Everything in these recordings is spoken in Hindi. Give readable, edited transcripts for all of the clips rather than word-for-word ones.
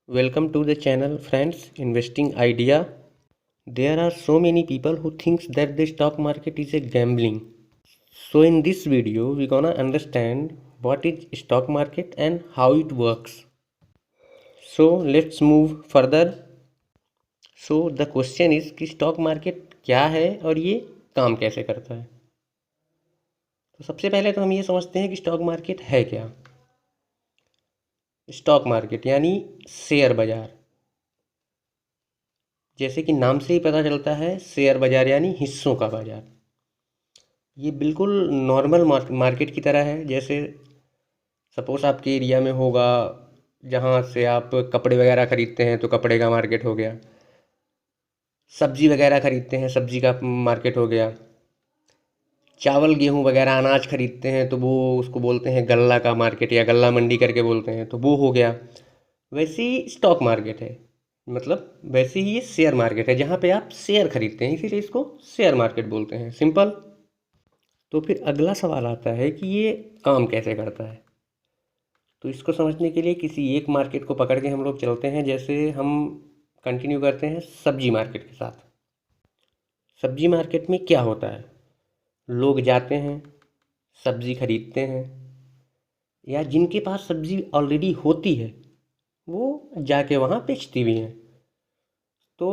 Welcome to the channel friends investing idea. There are so many people who thinks that the stock market is a gambling. So in this video we gonna understand what is stock market and how it works. So let's move further. So the question is कि स्टॉक मार्केट क्या है और ये काम कैसे करता है। तो सबसे पहले तो हम ये समझते हैं कि स्टॉक मार्केट है क्या। स्टॉक मार्केट यानी शेयर बाजार, जैसे कि नाम से ही पता चलता है शेयर बाजार यानी हिस्सों का बाजार। ये बिल्कुल नॉर्मल मार्केट की तरह है। जैसे सपोज आपके एरिया में होगा जहाँ से आप कपड़े वगैरह ख़रीदते हैं तो कपड़े का मार्केट हो गया, सब्जी वगैरह ख़रीदते हैं सब्जी का मार्केट हो गया, चावल गेहूँ वगैरह अनाज ख़रीदते हैं तो वो उसको बोलते हैं गल्ला का मार्केट या गल्ला मंडी करके बोलते हैं, तो वो हो गया। वैसे ही स्टॉक मार्केट है, मतलब वैसे ही ये शेयर मार्केट है जहाँ पे आप शेयर खरीदते हैं, इसीलिए इसको शेयर मार्केट बोलते हैं। सिंपल। तो फिर अगला सवाल आता है कि ये काम कैसे करता है। तो इसको समझने के लिए किसी एक मार्केट को पकड़ के हम लोग चलते हैं। जैसे हम कंटिन्यू करते हैं सब्जी मार्केट के साथ। सब्जी मार्केट में क्या होता है, लोग जाते हैं सब्जी खरीदते हैं, या जिनके पास सब्जी ऑलरेडी होती है वो जाके वहाँ बेचती भी हैं। तो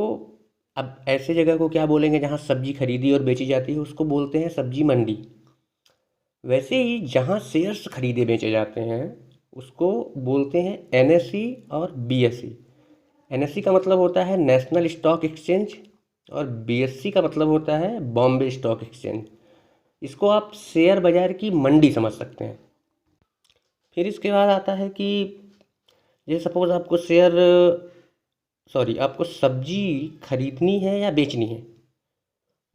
अब ऐसे जगह को क्या बोलेंगे जहाँ सब्जी खरीदी और बेची जाती है, उसको बोलते हैं सब्जी मंडी। वैसे ही जहाँ शेयर्स खरीदे बेचे जाते हैं उसको बोलते हैं एनएसई और बीएसई। एनएसई का मतलब होता है नेशनल स्टॉक एक्सचेंज और बीएसई का मतलब होता है बॉम्बे स्टॉक एक्सचेंज। इसको आप शेयर बाज़ार की मंडी समझ सकते हैं। फिर इसके बाद आता है कि जैसे सपोज़ आपको आपको सब्जी खरीदनी है या बेचनी है,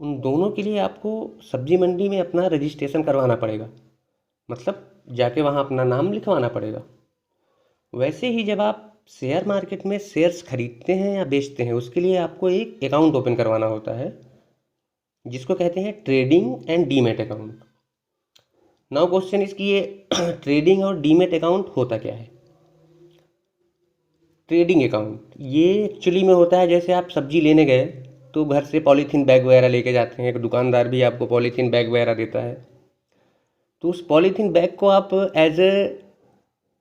उन दोनों के लिए आपको सब्जी मंडी में अपना रजिस्ट्रेशन करवाना पड़ेगा, मतलब जाके वहाँ अपना नाम लिखवाना पड़ेगा। वैसे ही जब आप शेयर मार्केट में शेयर्स खरीदते हैं या बेचते हैं, उसके लिए आपको एक अकाउंट ओपन करवाना होता है जिसको कहते हैं trading and demat account. Now question is कि ये ट्रेडिंग और डीमैट अकाउंट होता क्या है। ट्रेडिंग अकाउंट ये एक्चुअली में होता है, जैसे आप सब्जी लेने गए तो घर से पॉलीथीन बैग वगैरह लेके जाते हैं, एक दुकानदार भी आपको पॉलीथीन बैग वगैरह देता है, तो उस पॉलीथीन बैग को आप as a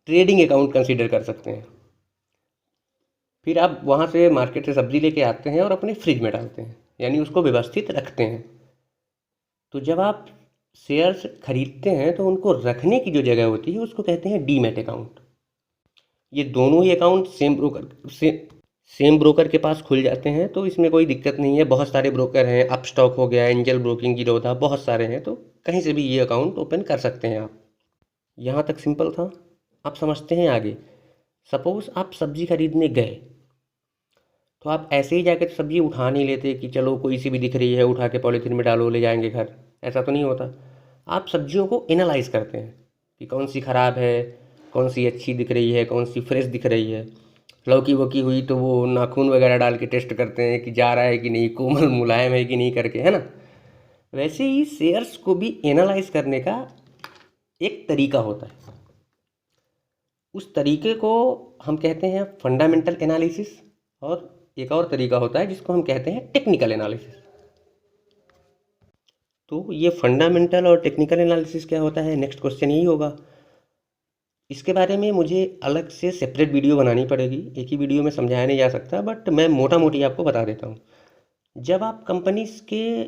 trading account consider कर सकते हैं। फिर आप वहाँ से मार्केट से सब्जी लेके आते हैं और अपने फ्रिज में डालते हैं, यानी उसको व्यवस्थित रखते हैं। तो जब आप शेयर्स खरीदते हैं तो उनको रखने की जो जगह होती है उसको कहते हैं डीमैट अकाउंट। ये दोनों ही अकाउंट सेम ब्रोकर के पास खुल जाते हैं, तो इसमें कोई दिक्कत नहीं है। बहुत सारे ब्रोकर हैं, अपस्टॉक हो गया, एंजल ब्रोकिंग, गिरोधा, बहुत सारे हैं, तो कहीं से भी ये अकाउंट ओपन कर सकते हैं आप। यहाँ तक सिंपल था। आप समझते हैं आगे। सपोज़ आप सब्जी खरीदने गए तो आप ऐसे ही जाके तो सब्जी उठा नहीं लेते कि चलो कोई सी भी दिख रही है उठा के पॉलीथीन में डालो ले जाएंगे घर, ऐसा तो नहीं होता। आप सब्जियों को एनालाइज करते हैं कि कौन सी ख़राब है, कौन सी अच्छी दिख रही है, कौन सी फ्रेश दिख रही है। लौकी वोकी हुई तो वो नाखून वगैरह डाल के टेस्ट करते हैं कि जा रहा है कि नहीं, कोमल मुलायम है कि नहीं करके, है ना। वैसे ही शेयर्स को भी एनालाइज करने का एक तरीका होता है। उस तरीके को हम कहते हैं फंडामेंटल एनालिसिस, और एक और तरीका होता है जिसको हम कहते हैं टेक्निकल एनालिसिस। तो ये फंडामेंटल और टेक्निकल एनालिसिस क्या होता है, नेक्स्ट क्वेश्चन यही होगा। इसके बारे में मुझे अलग से सेपरेट वीडियो बनानी पड़ेगी, एक ही वीडियो में समझाया नहीं जा सकता, बट मैं मोटा मोटी आपको बता देता हूँ। जब आप कंपनीज के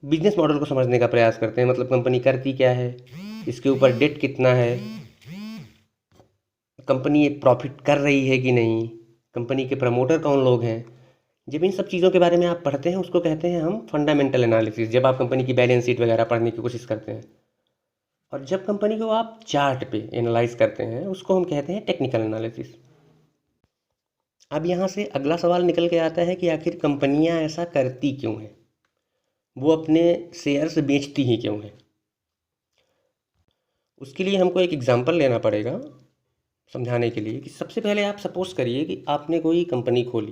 बिजनेस मॉडल को समझने का प्रयास करते हैं, मतलब कंपनी करती क्या है, इसके ऊपर डेट कितना है, कंपनी प्रॉफिट कर रही है कि नहीं, कंपनी के प्रमोटर कौन लोग हैं, जब इन सब चीज़ों के बारे में आप पढ़ते हैं उसको कहते हैं हम फंडामेंटल एनालिसिस। जब आप कंपनी की बैलेंस शीट वगैरह पढ़ने की कोशिश करते हैं, और जब कंपनी को आप चार्ट पे एनालाइज करते हैं उसको हम कहते हैं टेक्निकल एनालिसिस। अब यहाँ से अगला सवाल निकल के आता है कि आखिर कंपनियाँ ऐसा करती क्यों हैं, वो अपने शेयर्स बेचती ही क्यों हैं। उसके लिए हमको एक एग्जांपल लेना पड़ेगा समझाने के लिए। कि सबसे पहले आप सपोज करिए कि आपने कोई कंपनी खोली।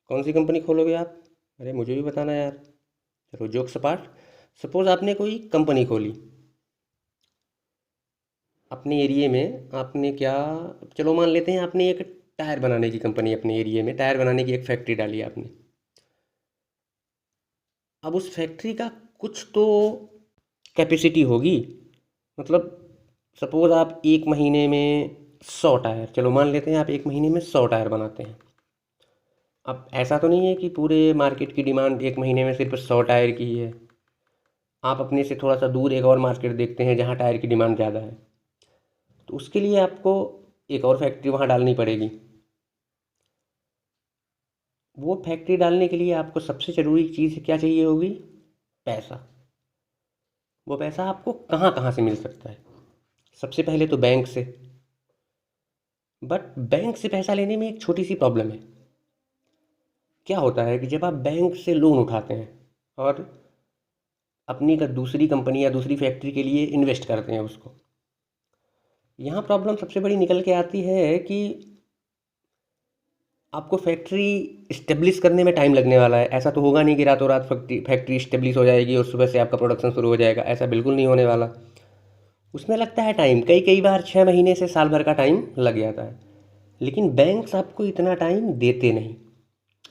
कौन सी कंपनी खोलोगे आप, अरे मुझे भी बताना यार, चलो जोक सपाट। सपोज आपने कोई कंपनी खोली, अपने एरिए में आपने क्या, चलो मान लेते हैं आपने एक टायर बनाने की कंपनी, अपने एरिए में टायर बनाने की एक फैक्ट्री डाली आपने। अब उस फैक्ट्री का कुछ तो कैपेसिटी होगी, मतलब सपोज़ आप एक महीने में 100 टायर, चलो मान लेते हैं आप एक महीने में 100 टायर बनाते हैं। अब ऐसा तो नहीं है कि पूरे मार्केट की डिमांड एक महीने में सिर्फ 100 टायर की ही है। आप अपने से थोड़ा सा दूर एक और मार्केट देखते हैं जहाँ टायर की डिमांड ज़्यादा है, तो उसके लिए आपको एक और फैक्ट्री वहाँ डालनी पड़ेगी। वो फैक्ट्री डालने के लिए आपको सबसे ज़रूरी चीज़ क्या चाहिए होगी? पैसा। वो पैसा आपको कहाँ कहाँ से मिल सकता है? सबसे पहले तो बैंक से। बट बैंक से पैसा लेने में एक छोटी सी प्रॉब्लम है। क्या होता है कि जब आप बैंक से लोन उठाते हैं और अपनी का दूसरी कंपनी या दूसरी फैक्ट्री के लिए इन्वेस्ट करते हैं उसको, यहाँ प्रॉब्लम सबसे बड़ी निकल के आती है कि आपको फैक्ट्री इस्टेब्लिश करने में टाइम लगने वाला है। ऐसा तो होगा नहीं कि रातों रात फैक्ट्री इस्टेब्लिश हो जाएगी और सुबह से आपका प्रोडक्शन शुरू हो जाएगा, ऐसा बिल्कुल नहीं होने वाला। उसमें लगता है टाइम, कई कई बार 6 महीने से साल भर का टाइम लग जाता है। लेकिन बैंक्स आपको इतना टाइम देते नहीं,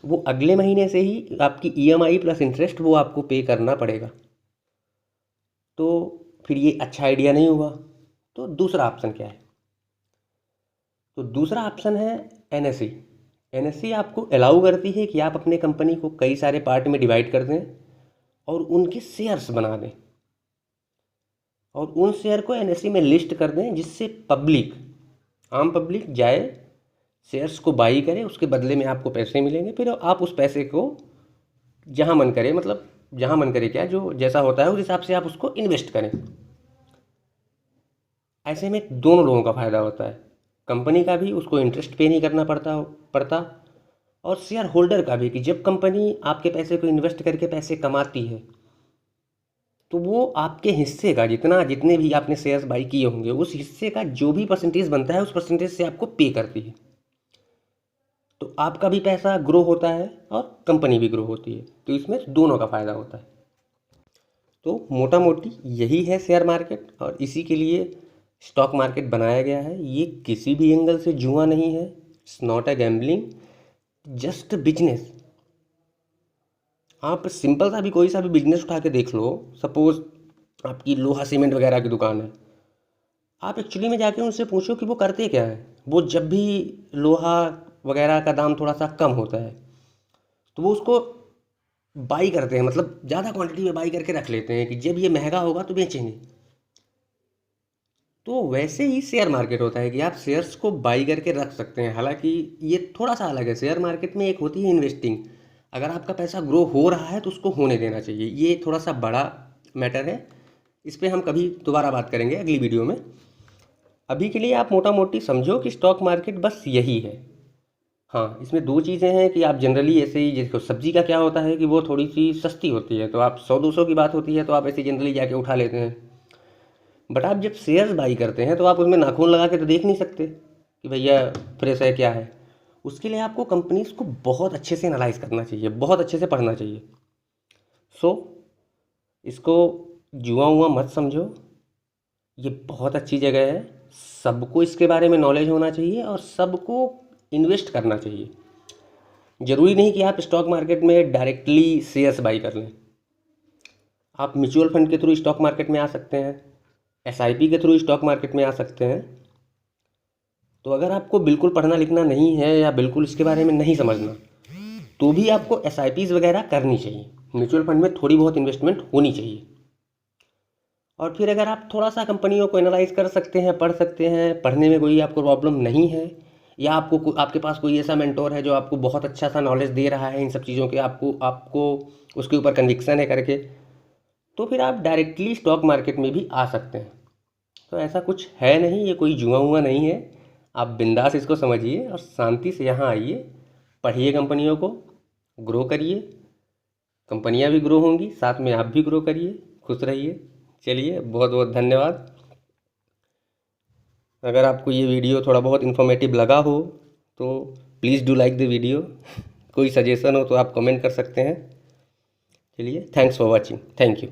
वो अगले महीने से ही आपकी ईएमआई प्लस इंटरेस्ट वो आपको पे करना पड़ेगा। तो फिर ये अच्छा आइडिया नहीं हुआ। तो दूसरा ऑप्शन क्या है? तो दूसरा ऑप्शन है एनएसई। एनएसई आपको अलाउ करती है कि आप अपने कंपनी को कई सारे पार्ट में डिवाइड कर दें और उनके शेयर्स बना दें और उन शेयर को एनएसई में लिस्ट कर दें, जिससे पब्लिक, आम पब्लिक जाए, शेयर्स को बाई करे, उसके बदले में आपको पैसे मिलेंगे। फिर आप उस पैसे को जहाँ मन करे, मतलब जहाँ मन करे क्या, जो जैसा होता है उस हिसाब से आप उसको इन्वेस्ट करें। ऐसे में दोनों लोगों का फ़ायदा होता है, कंपनी का भी, उसको इंटरेस्ट पे नहीं करना पड़ता, और शेयर होल्डर का भी, कि जब कंपनी आपके पैसे को इन्वेस्ट करके पैसे कमाती है तो वो आपके हिस्से का जितने भी आपने शेयर्स बाई किए होंगे उस हिस्से का जो भी परसेंटेज बनता है उस परसेंटेज से आपको पे करती है। तो आपका भी पैसा ग्रो होता है और कंपनी भी ग्रो होती है, तो इसमें दोनों का फ़ायदा होता है। तो मोटा मोटी यही है शेयर मार्केट, और इसी के लिए स्टॉक मार्केट बनाया गया है। ये किसी भी एंगल से जुआ नहीं है, it's not a gambling, just business. आप सिंपल सा भी कोई सा भी बिजनेस उठा के देख लो, सपोज आपकी लोहा सीमेंट वगैरह की दुकान है, आप एक्चुअली में जाके उनसे पूछो कि वो करते क्या है। वो जब भी लोहा वगैरह का दाम थोड़ा सा कम होता है तो वो उसको बाई करते हैं, मतलब ज़्यादा क्वांटिटी में बाई करके रख लेते हैं कि जब ये महंगा होगा तो बेचेंगे। तो वैसे ही शेयर मार्केट होता है कि आप शेयर्स को बाई करके रख सकते हैं। हालांकि ये थोड़ा सा अलग है, शेयर मार्केट में एक होती है इन्वेस्टिंग, अगर आपका पैसा ग्रो हो रहा है तो उसको होने देना चाहिए। ये थोड़ा सा बड़ा मैटर है, इस पर हम कभी दोबारा बात करेंगे अगली वीडियो में। अभी के लिए आप मोटा मोटी समझो कि स्टॉक मार्केट बस यही है। हाँ, इसमें दो चीज़ें हैं कि आप जनरली ऐसे ही, जैसे सब्जी का क्या होता है कि वो थोड़ी सी सस्ती होती है, तो आप 100-200 की बात होती है तो आप ऐसे जनरली जाके उठा लेते हैं। बट आप जब शेयर्स बाई करते हैं तो आप उसमें नाखून लगा के तो देख नहीं सकते कि भैया फ्रेश है क्या है। उसके लिए आपको कंपनीज को बहुत अच्छे से एनालाइज करना चाहिए, बहुत अच्छे से पढ़ना चाहिए। सो इसको जुआ हुआ मत समझो, ये बहुत अच्छी जगह है। सबको इसके बारे में नॉलेज होना चाहिए और सबको इन्वेस्ट करना चाहिए। ज़रूरी नहीं कि आप स्टॉक मार्केट में डायरेक्टली शेयर्स बाई कर लें, आप म्यूचुअल फंड के थ्रू स्टॉक मार्केट में आ सकते हैं, एसआईपी के थ्रू स्टॉक मार्केट में आ सकते हैं। तो अगर आपको बिल्कुल पढ़ना लिखना नहीं है या बिल्कुल इसके बारे में नहीं समझना, तो भी आपको एसआईपीज़ वगैरह करनी चाहिए, म्यूचुअल फंड में थोड़ी बहुत इन्वेस्टमेंट होनी चाहिए। और फिर अगर आप थोड़ा सा कंपनियों को एनालाइज कर सकते हैं, पढ़ सकते हैं, पढ़ने में कोई आपको प्रॉब्लम नहीं है, या आपके पास कोई ऐसा मेंटोर है जो आपको बहुत अच्छा सा नॉलेज दे रहा है इन सब चीज़ों के, आपको आपको उसके ऊपर कन्विक्सन है करके, तो फिर आप डायरेक्टली स्टॉक मार्केट में भी आ सकते हैं। तो ऐसा कुछ है नहीं, ये कोई जुआ हुआ नहीं है। आप बिंदास इसको समझिए और शांति से यहाँ आइए, पढ़िए कंपनियों को, ग्रो करिए, कंपनियाँ भी ग्रो होंगी, साथ में आप भी ग्रो करिए, खुश रहिए। चलिए, बहुत बहुत धन्यवाद। अगर आपको ये वीडियो थोड़ा बहुत इन्फॉर्मेटिव लगा हो तो please do like the video. कोई सजेशन हो तो आप कमेंट कर सकते हैं। चलिए, thanks for watching, thank you.